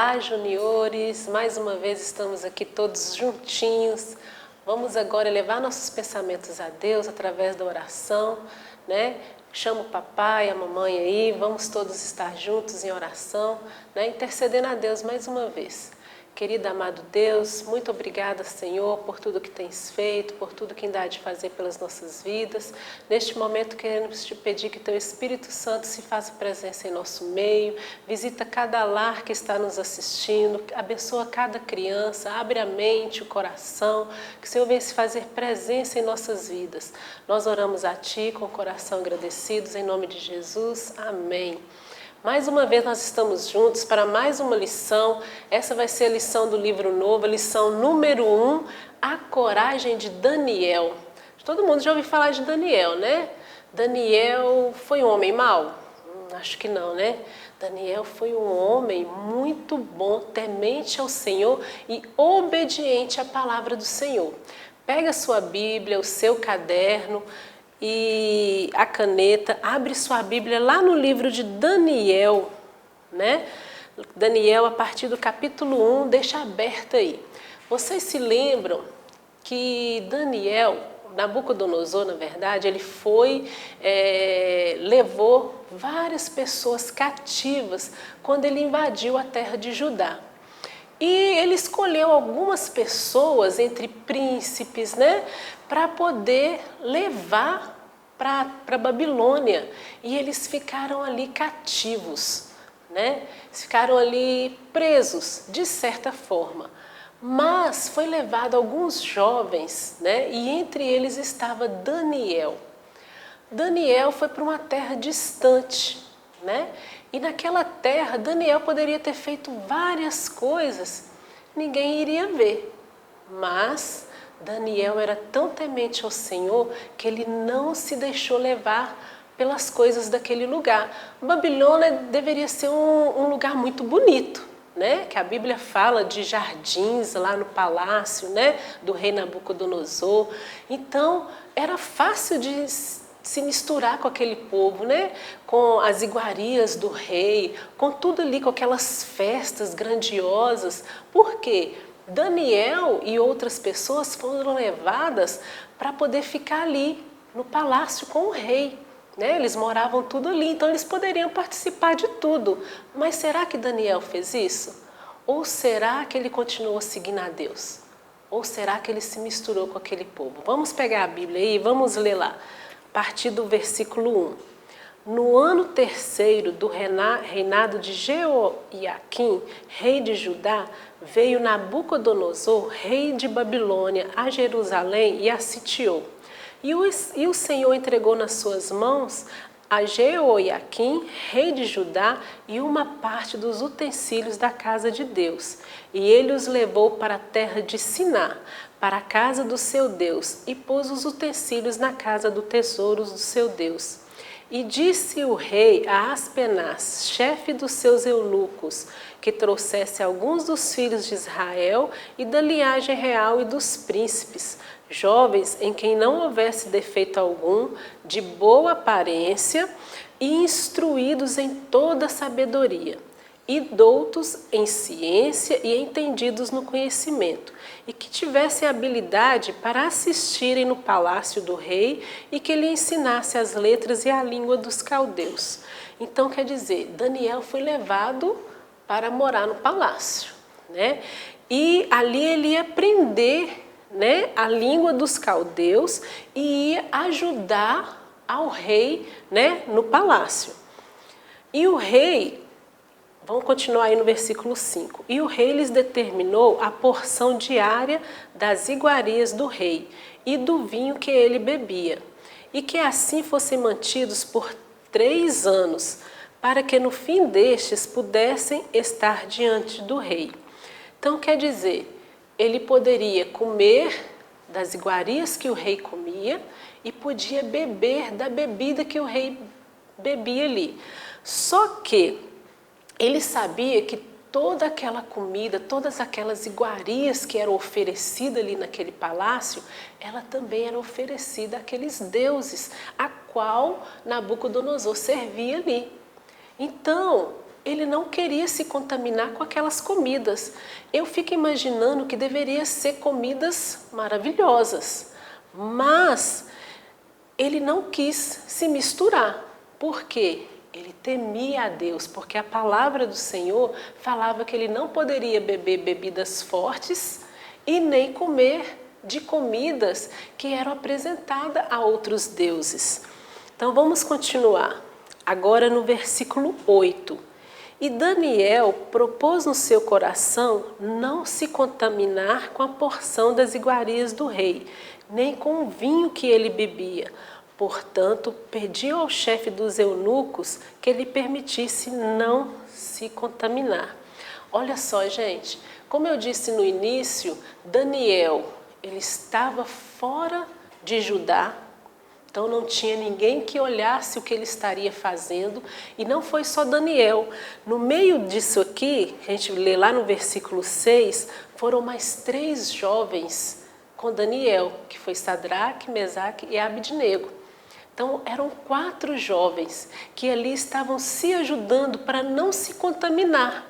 Olá, juniores! Mais uma vez estamos aqui todos juntinhos. Vamos agora elevar nossos pensamentos a Deus através da oração, né? Chama o papai, a mamãe aí, vamos todos estar juntos em oração, né? Intercedendo a Deus mais uma vez. Querido amado Deus, muito obrigada, Senhor, por tudo que tens feito, por tudo que ainda há de fazer pelas nossas vidas. Neste momento queremos te pedir que teu Espírito Santo se faça presença em nosso meio, visita cada lar que está nos assistindo, abençoa cada criança, abre a mente, o coração, que o Senhor venha se fazer presença em nossas vidas. Nós oramos a Ti com o coração agradecidos, em nome de Jesus. Amém. Mais uma vez nós estamos juntos para mais uma lição. Essa vai ser a lição do livro novo, a lição número 1, a coragem de Daniel. Todo mundo já ouviu falar de Daniel, né? Daniel foi um homem mau? Acho que não, né? Daniel foi um homem muito bom, temente ao Senhor e obediente à palavra do Senhor. Pega a sua Bíblia, o seu caderno e a caneta, abre sua Bíblia lá no livro de Daniel, né? Daniel, a partir do capítulo 1, deixa aberto aí. Vocês se lembram que Daniel, Nabucodonosor, na verdade, ele levou várias pessoas cativas quando ele invadiu a terra de Judá. E ele escolheu algumas pessoas entre príncipes, né, para poder levar para a Babilônia. E eles ficaram ali cativos, né? Ficaram ali presos, de certa forma. Mas foi levado alguns jovens, né? E entre eles estava Daniel. Daniel foi para uma terra distante, né? E naquela terra, Daniel poderia ter feito várias coisas, ninguém iria ver. Mas Daniel era tão temente ao Senhor que ele não se deixou levar pelas coisas daquele lugar. Babilônia deveria ser um lugar muito bonito, né? Que a Bíblia fala de jardins lá no palácio, né? Do rei Nabucodonosor. Então, era fácil de se misturar com aquele povo, né? Com as iguarias do rei, com tudo ali, com aquelas festas grandiosas. Por quê? Daniel e outras pessoas foram levadas para poder ficar ali no palácio com o rei, né? Eles moravam tudo ali, então eles poderiam participar de tudo. Mas será que Daniel fez isso? Ou será que ele continuou seguindo a Deus? Ou será que ele se misturou com aquele povo? Vamos pegar a Bíblia aí e vamos ler lá. A partir do versículo 1. No ano terceiro do reinado de Jeoiaquim, rei de Judá, veio Nabucodonosor, rei de Babilônia, a Jerusalém e a sitiou. E o Senhor entregou nas suas mãos a Jeoiaquim, rei de Judá, e uma parte dos utensílios da casa de Deus. E ele os levou para a terra de Siná, para a casa do seu Deus, e pôs os utensílios na casa do tesouro do seu Deus. E disse o rei a Aspenaz, chefe dos seus eunucos, que trouxesse alguns dos filhos de Israel e da linhagem real e dos príncipes, jovens em quem não houvesse defeito algum, de boa aparência e instruídos em toda sabedoria, e doutos em ciência e entendidos no conhecimento, e que tivessem habilidade para assistirem no palácio do rei e que lhe ensinasse as letras e a língua dos caldeus. Então, quer dizer, Daniel foi levado para morar no palácio, né? E ali ele ia aprender, né, a língua dos caldeus e ia ajudar ao rei, né, no palácio. E o rei, vamos continuar aí no versículo 5. E o rei lhes determinou a porção diária das iguarias do rei e do vinho que ele bebia, e que assim fossem mantidos por 3 anos, para que no fim destes pudessem estar diante do rei. Então quer dizer, ele poderia comer das iguarias que o rei comia e podia beber da bebida que o rei bebia ali. Só que ele sabia que toda aquela comida, todas aquelas iguarias que eram oferecidas ali naquele palácio, ela também era oferecida àqueles deuses, a qual Nabucodonosor servia ali. Então, ele não queria se contaminar com aquelas comidas. Eu fico imaginando que deveria ser comidas maravilhosas, mas ele não quis se misturar. Por quê? Ele temia a Deus, porque a palavra do Senhor falava que ele não poderia beber bebidas fortes e nem comer de comidas que eram apresentadas a outros deuses. Então vamos continuar. Agora no versículo 8. E Daniel propôs no seu coração não se contaminar com a porção das iguarias do rei, nem com o vinho que ele bebia. Portanto, pediu ao chefe dos eunucos que lhe permitisse não se contaminar. Olha só, gente, como eu disse no início, Daniel, ele estava fora de Judá, então não tinha ninguém que olhasse o que ele estaria fazendo, e não foi só Daniel. No meio disso aqui, a gente lê lá no versículo 6, foram mais 3 jovens com Daniel, que foi Sadraque, Mesaque e Abidnego. Então eram 4 jovens que ali estavam se ajudando para não se contaminar,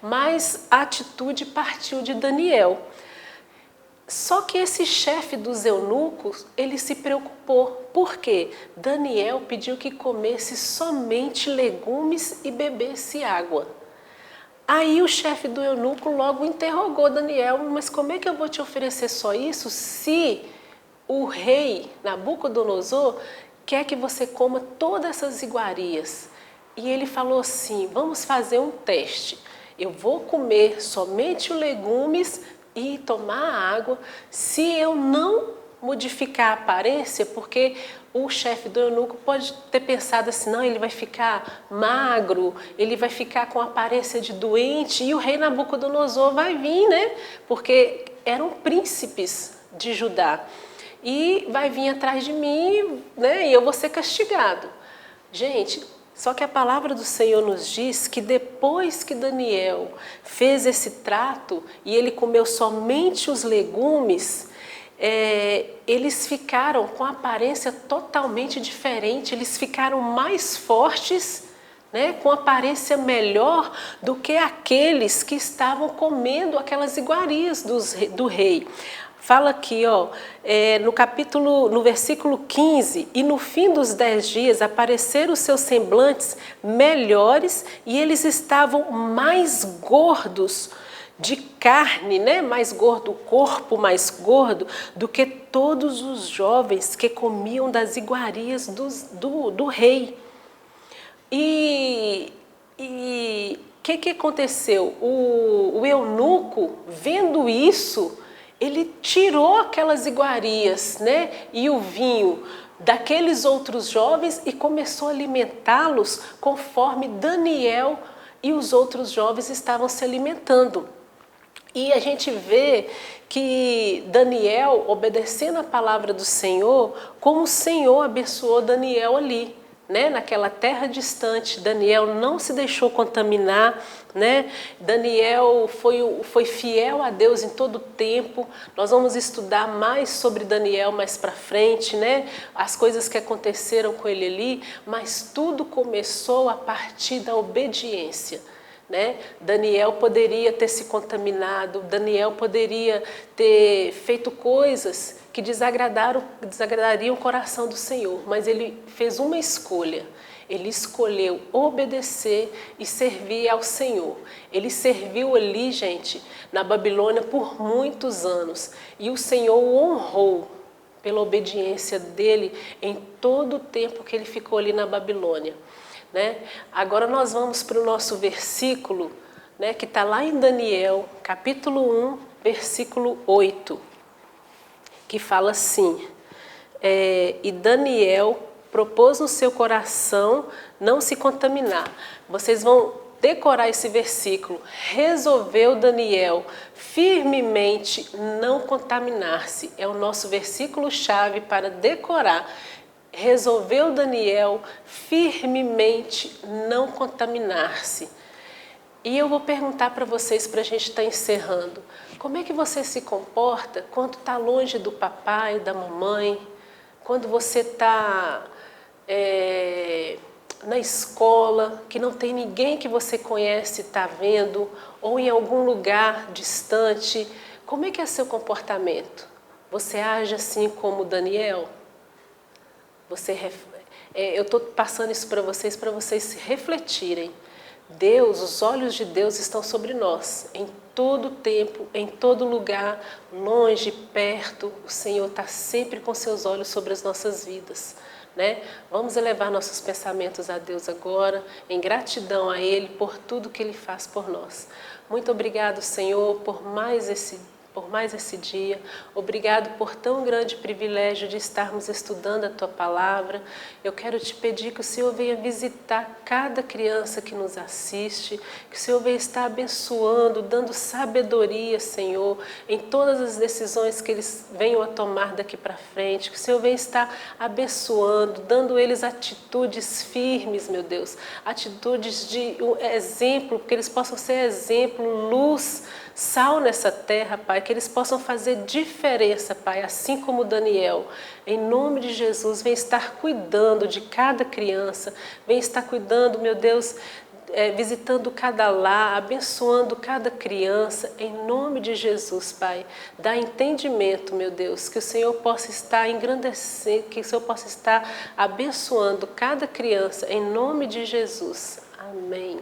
mas a atitude partiu de Daniel. Só que esse chefe dos eunucos, ele se preocupou. Por quê? Daniel pediu que comesse somente legumes e bebesse água. Aí o chefe do eunuco logo interrogou Daniel: mas como é que eu vou te oferecer só isso se o rei Nabucodonosor quer que você coma todas essas iguarias? E ele falou assim: vamos fazer um teste. Eu vou comer somente os legumes e tomar água, se eu não modificar a aparência, porque o chefe do eunuco pode ter pensado assim: não, ele vai ficar magro, ele vai ficar com a aparência de doente, e o rei Nabucodonosor vai vir, né? Porque eram príncipes de Judá, e vai vir atrás de mim, né? E eu vou ser castigado. Gente, só que a palavra do Senhor nos diz que depois que Daniel fez esse trato e ele comeu somente os legumes, eles ficaram com a aparência totalmente diferente, eles ficaram mais fortes, né, com aparência melhor do que aqueles que estavam comendo aquelas iguarias do rei. Fala aqui, ó, no versículo 15, e no fim dos 10 dias apareceram os seus semblantes melhores e eles estavam mais gordos de carne, né? Mais gordo, o corpo mais gordo do que todos os jovens que comiam das iguarias do rei. E o que aconteceu? O eunuco, vendo isso, ele tirou aquelas iguarias, né, e o vinho daqueles outros jovens e começou a alimentá-los conforme Daniel e os outros jovens estavam se alimentando. E a gente vê que Daniel, obedecendo a palavra do Senhor, como o Senhor abençoou Daniel ali, né? Naquela terra distante. Daniel não se deixou contaminar, né? Daniel foi fiel a Deus em todo o tempo. Nós vamos estudar mais sobre Daniel mais para frente, né? As coisas que aconteceram com ele ali, mas tudo começou a partir da obediência, né? Daniel poderia ter se contaminado, Daniel poderia ter feito coisas que desagradariam o coração do Senhor, mas ele fez uma escolha. Ele escolheu obedecer e servir ao Senhor. Ele serviu ali, gente, na Babilônia por muitos anos, e o Senhor o honrou pela obediência dele em todo o tempo que ele ficou ali na Babilônia, né? Agora nós vamos para o nosso versículo, né, que está lá em Daniel, capítulo 1, versículo 8, que fala assim: e Daniel propôs no seu coração não se contaminar. Vocês vão decorar esse versículo. Resolveu Daniel firmemente não contaminar-se. É o nosso versículo-chave para decorar. Resolveu Daniel firmemente não contaminar-se. E eu vou perguntar para vocês, para a gente estar encerrando: como é que você se comporta quando está longe do papai, da mamãe? Quando você está na escola, que não tem ninguém que você conhece, está vendo, ou em algum lugar distante, como é que é seu comportamento? Você age assim como Daniel? Eu estou passando isso para vocês se refletirem. Deus, os olhos de Deus estão sobre nós, em todo tempo, em todo lugar, longe, perto, o Senhor está sempre com seus olhos sobre as nossas vidas, né? Vamos elevar nossos pensamentos a Deus agora, em gratidão a Ele por tudo que Ele faz por nós. Muito obrigado, Senhor, por mais esse dia. Obrigado por tão grande privilégio de estarmos estudando a Tua Palavra. Eu quero te pedir que o Senhor venha visitar cada criança que nos assiste, que o Senhor venha estar abençoando, dando sabedoria, Senhor, em todas as decisões que eles venham a tomar daqui para frente, que o Senhor venha estar abençoando, dando eles atitudes firmes, meu Deus, atitudes de exemplo, que eles possam ser exemplo, luz, sal nessa terra, Pai, que eles possam fazer diferença, Pai, assim como Daniel. Em nome de Jesus, vem estar cuidando de cada criança, vem estar cuidando, meu Deus, visitando cada lar, abençoando cada criança, em nome de Jesus, Pai. Dá entendimento, meu Deus, que o Senhor possa estar engrandecendo, que o Senhor possa estar abençoando cada criança, em nome de Jesus. Amém.